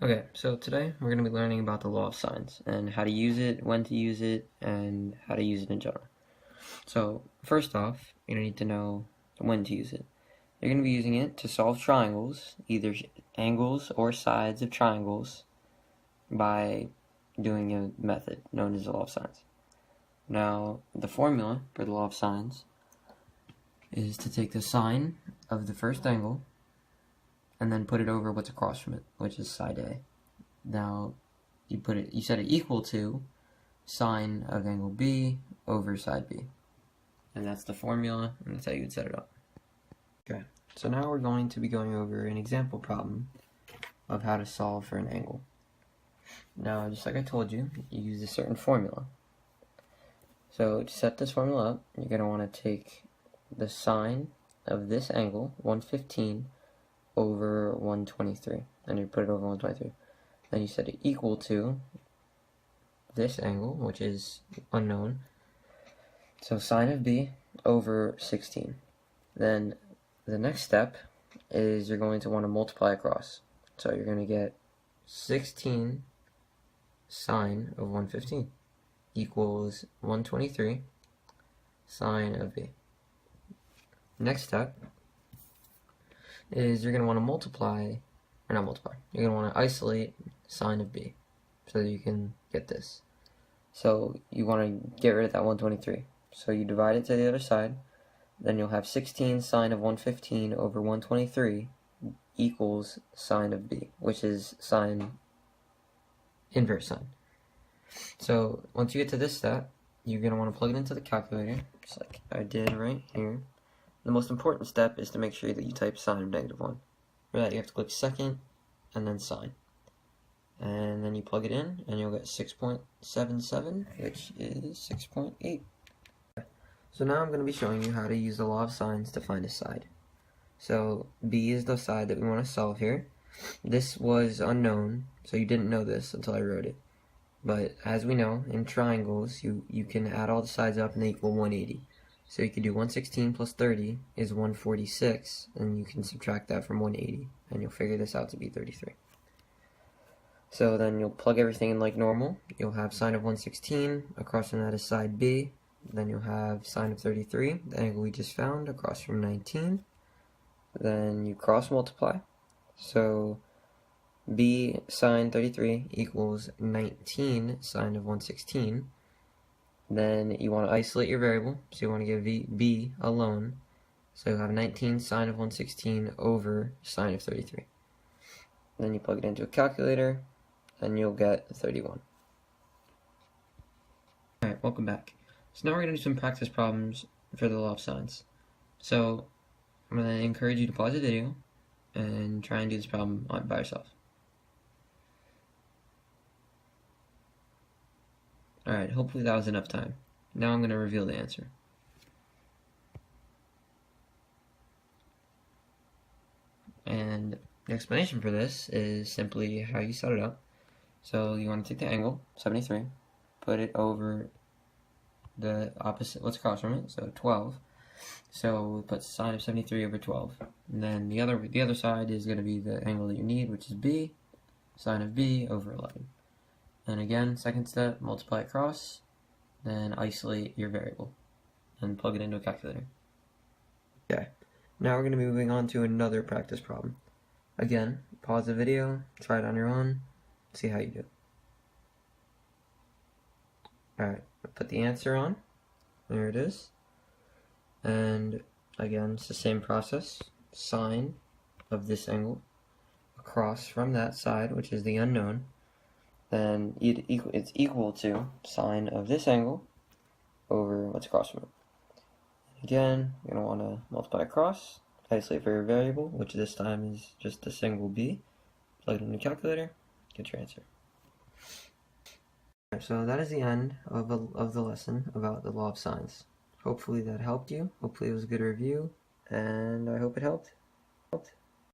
Okay, so today we're going to be learning about the law of sines and how to use it, when to use it, and how to use it in general. So first off, you need to know when to use it. You're going to be using it to solve triangles, either angles or sides of triangles, by doing a method known as the law of sines. Now, the formula for the law of sines is to take the sine of the first angle and then put it over what's across from it, which is side A. Now, you set it equal to sine of angle B over side B. And that's the formula, and that's how you would set it up. Okay, so now we're going to be going over an example problem of how to solve for an angle. Now, just like I told you, you use a certain formula. So to set this formula up, you're going to want to take the sine of this angle, 115, over 123, and you put it over 123. Then you set it equal to this angle, which is unknown, so sine of B over 16. Then the next step is you're going to want to multiply across. So you're going to get 16 sine of 115 equals 123 sine of B. Next step is you're going to want to you're going to want to isolate sine of B so that you can get this. So you want to get rid of that 123. So you divide it to the other side, then you'll have 16 sine of 115 over 123 equals sine of B, which is sine, inverse sine. So once you get to this step, you're going to want to plug it into the calculator, just like I did right here. The most important step is to make sure that you type sine of -1. For that, you have to click second and then sine. And then you plug it in, and you'll get 6.77, which is 6.8. So now I'm going to be showing you how to use the law of sines to find a side. So B is the side that we want to solve here. This was unknown, so you didn't know this until I wrote it. But as we know, in triangles, you can add all the sides up and they equal 180. So you could do 116 plus 30 is 146, and you can subtract that from 180, and you'll figure this out to be 33. So then you'll plug everything in like normal. You'll have sine of 116, across from that is side B. Then you'll have sine of 33, the angle we just found, across from 19. Then you cross multiply. So B sine 33 equals 19 sine of 116. Then you want to isolate your variable, so you want to give B alone. So you have 19 sine of 116 over sine of 33. Then you plug it into a calculator, and you'll get 31. Alright, welcome back. So now we're going to do some practice problems for the law of sines. So I'm going to encourage you to pause the video and try and do this problem by yourself. Alright, hopefully that was enough time. Now I'm going to reveal the answer. And the explanation for this is simply how you set it up. So you want to take the angle, 73, put it over the opposite, what's across from it, so 12. So we put sine of 73 over 12. And then the other side is going to be the angle that you need, which is B, sine of B over 11. And again, second step, multiply across, then isolate your variable, and plug it into a calculator. Okay, now we're going to be moving on to another practice problem. Again, pause the video, try it on your own, see how you do. Alright, put the answer on, there it is, and again, it's the same process, sine of this angle across from that side, which is the unknown. Then it's equal to sine of this angle over what's across from it. Again, you're going to want to multiply across, isolate for your variable, which this time is just a single B. Plug it in the calculator, get your answer. Alright, so that is the end of the lesson about the law of sines. Hopefully that helped you. Hopefully it was a good review, and I hope it helped.